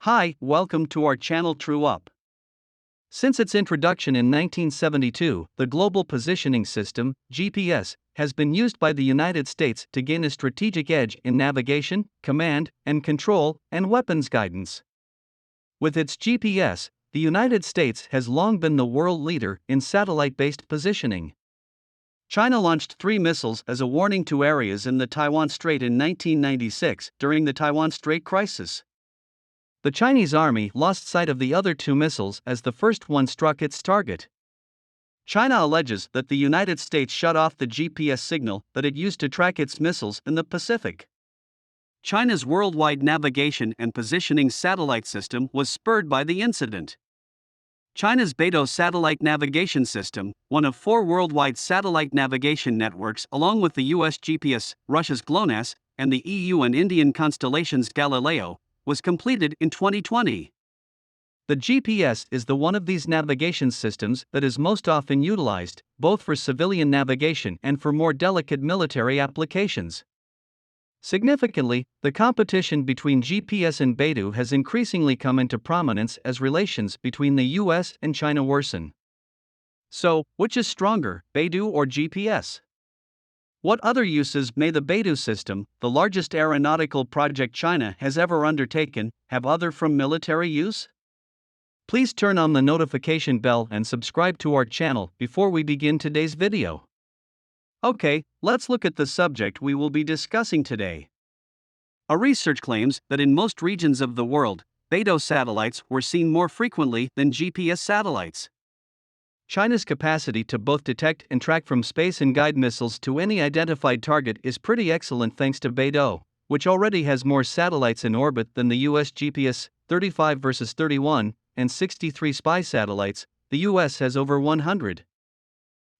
Hi, welcome to our channel True Up. Since its introduction in 1972, the Global Positioning System, GPS, has been used by the United States to gain a strategic edge in navigation, command and control, and weapons guidance. With its GPS, the United States has long been the world leader in satellite-based positioning. China launched 3 missiles as a warning to areas in the Taiwan Strait in 1996 during the Taiwan Strait crisis. The Chinese army lost sight of the other 2 missiles as the first one struck its target. China alleges that the United States shut off the GPS signal that it used to track its missiles in the Pacific. China's worldwide navigation and positioning satellite system was spurred by the incident. China's Beidou satellite navigation system, one of 4 worldwide satellite navigation networks along with the U.S. GPS, Russia's GLONASS, and the EU and Indian constellations Galileo, was completed in 2020. The GPS is the one of these navigation systems that is most often utilized, both for civilian navigation and for more delicate military applications. Significantly, the competition between GPS and Beidou has increasingly come into prominence as relations between the US and China worsen. So, which is stronger, Beidou or GPS? What other uses may the Beidou system, the largest aeronautical project China has ever undertaken, have other from military use? Please turn on the notification bell and subscribe to our channel before we begin today's video. Okay, let's look at the subject we will be discussing today. A research claims that in most regions of the world, Beidou satellites were seen more frequently than GPS satellites. China's capacity to both detect and track from space and guide missiles to any identified target is pretty excellent thanks to Beidou, which already has more satellites in orbit than the US GPS, 35 versus 31, and 63 spy satellites. The US has over 100.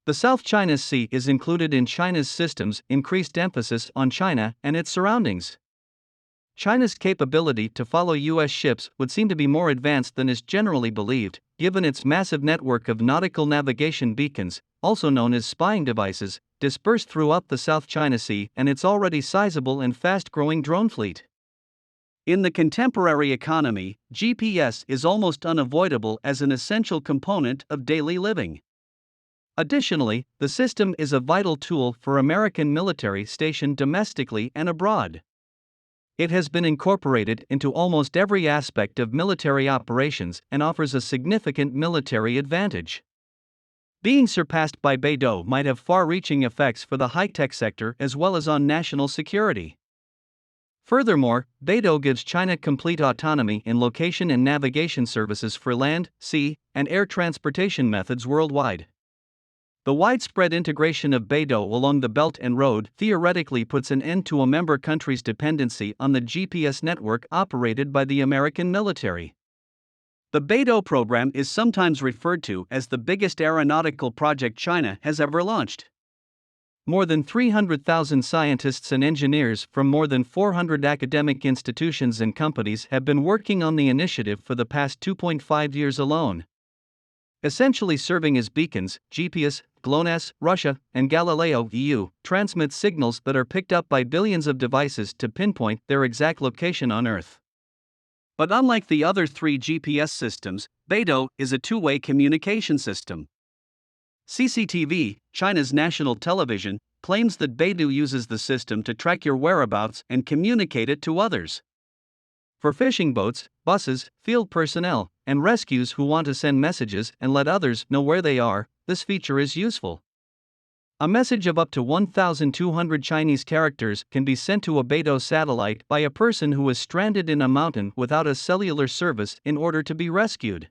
The South China Sea is included in China's system's increased emphasis on China and its surroundings. China's capability to follow U.S. ships would seem to be more advanced than is generally believed, given its massive network of nautical navigation beacons, also known as spying devices, dispersed throughout the South China Sea and its already sizable and fast-growing drone fleet. In the contemporary economy, GPS is almost unavoidable as an essential component of daily living. Additionally, the system is a vital tool for American military stationed domestically and abroad. It has been incorporated into almost every aspect of military operations and offers a significant military advantage. Being surpassed by Beidou might have far-reaching effects for the high-tech sector as well as on national security. Furthermore, Beidou gives China complete autonomy in location and navigation services for land, sea, and air transportation methods worldwide. The widespread integration of Beidou along the Belt and Road theoretically puts an end to a member country's dependency on the GPS network operated by the American military. The Beidou program is sometimes referred to as the biggest aeronautical project China has ever launched. More than 300,000 scientists and engineers from more than 400 academic institutions and companies have been working on the initiative for the past 2.5 years alone. Essentially serving as beacons, GPS, GLONASS, Russia, and Galileo (EU) transmit signals that are picked up by billions of devices to pinpoint their exact location on Earth. But unlike the other 3 GPS systems, Beidou is a two-way communication system. CCTV, China's national television, claims that Beidou uses the system to track your whereabouts and communicate it to others. For fishing boats, buses, field personnel, and rescues who want to send messages and let others know where they are, this feature is useful. A message of up to 1,200 Chinese characters can be sent to a Beidou satellite by a person who is stranded in a mountain without a cellular service in order to be rescued.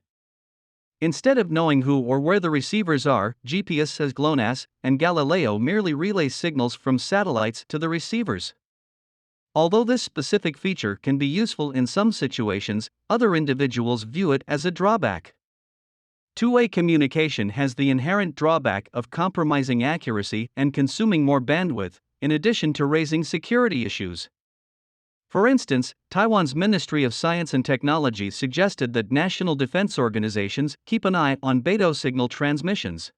Instead of knowing who or where the receivers are, GPS says GLONASS and Galileo merely relay signals from satellites to the receivers. Although this specific feature can be useful in some situations, other individuals view it as a drawback. Two-way communication has the inherent drawback of compromising accuracy and consuming more bandwidth, in addition to raising security issues. For instance, Taiwan's Ministry of Science and Technology suggested that national defense organizations keep an eye on Beidou signal transmissions.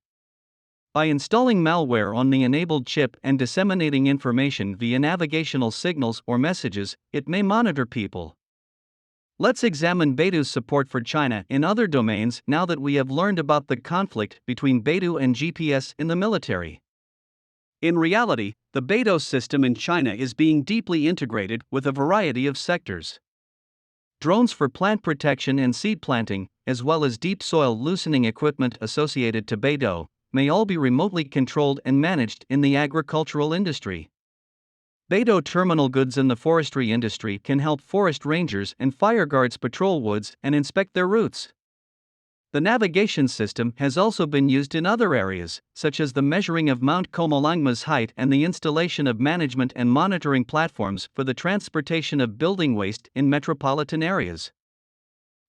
By installing malware on the enabled chip and disseminating information via navigational signals or messages, it may monitor people. Let's examine Beidou's support for China in other domains now that we have learned about the conflict between Beidou and GPS in the military. In reality, the Beidou system in China is being deeply integrated with a variety of sectors. Drones for plant protection and seed planting, as well as deep soil loosening equipment associated to Beidou, may all be remotely controlled and managed in the agricultural industry. Beidou terminal goods in the forestry industry can help forest rangers and fire guards patrol woods and inspect their routes. The navigation system has also been used in other areas, such as the measuring of Mount Komolangma's height and the installation of management and monitoring platforms for the transportation of building waste in metropolitan areas.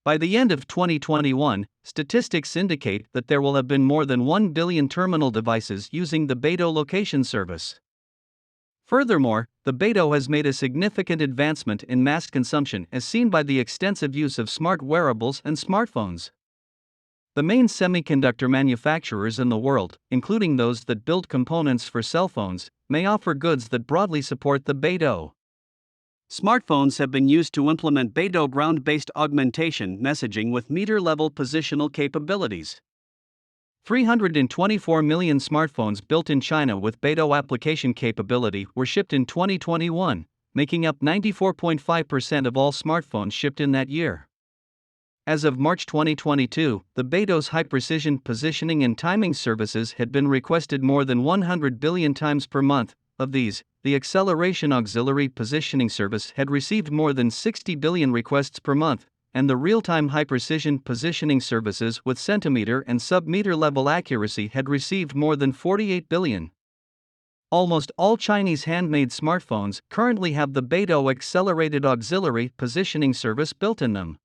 By the end of 2021, statistics indicate that there will have been more than 1 billion terminal devices using the Beidou location service. Furthermore, the Beidou has made a significant advancement in mass consumption as seen by the extensive use of smart wearables and smartphones. The main semiconductor manufacturers in the world, including those that build components for cell phones, may offer goods that broadly support the Beidou. Smartphones have been used to implement Beidou ground-based augmentation messaging with meter-level positional capabilities. 324 million smartphones built in China with Beidou application capability were shipped in 2021, making up 94.5% of all smartphones shipped in that year. As of March 2022, the Beidou's high-precision positioning and timing services had been requested more than 100 billion times per month. Of these, the Acceleration Auxiliary Positioning Service had received more than 60 billion requests per month, and the real-time high-precision positioning services with centimeter and sub-meter level accuracy had received more than 48 billion. Almost all Chinese handmade smartphones currently have the Beidou Accelerated Auxiliary Positioning Service built in them.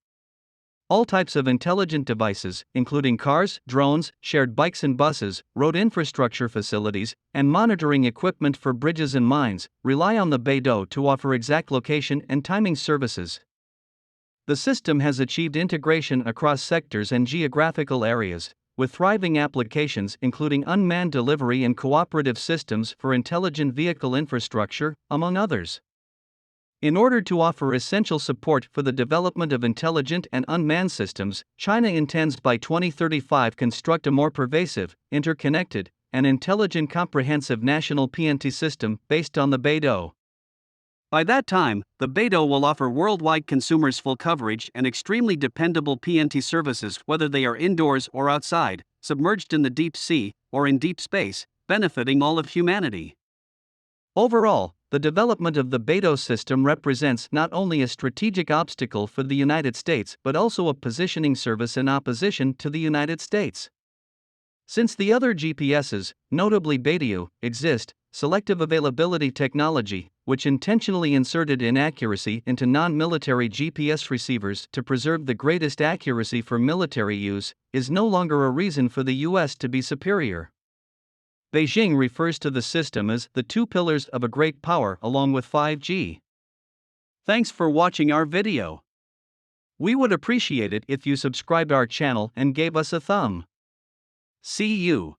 All types of intelligent devices, including cars, drones, shared bikes and buses, road infrastructure facilities, and monitoring equipment for bridges and mines, rely on the Beidou to offer exact location and timing services. The system has achieved integration across sectors and geographical areas, with thriving applications including unmanned delivery and cooperative systems for intelligent vehicle infrastructure, among others. In order to offer essential support for the development of intelligent and unmanned systems, China intends by 2035 construct a more pervasive, interconnected, and intelligent comprehensive national PNT system based on the Beidou. By that time, the Beidou will offer worldwide consumers full coverage and extremely dependable PNT services whether they are indoors or outside, submerged in the deep sea, or in deep space, benefiting all of humanity. Overall, the development of the Beidou system represents not only a strategic obstacle for the United States but also a positioning service in opposition to the United States. Since the other GPSs, notably Beidou, exist, selective availability technology, which intentionally inserted inaccuracy into non-military GPS receivers to preserve the greatest accuracy for military use, is no longer a reason for the U.S. to be superior. Beijing refers to the system as the two pillars of a great power along with 5G. Thanks for watching our video. We would appreciate it if you subscribed our channel and gave us a thumb. See you.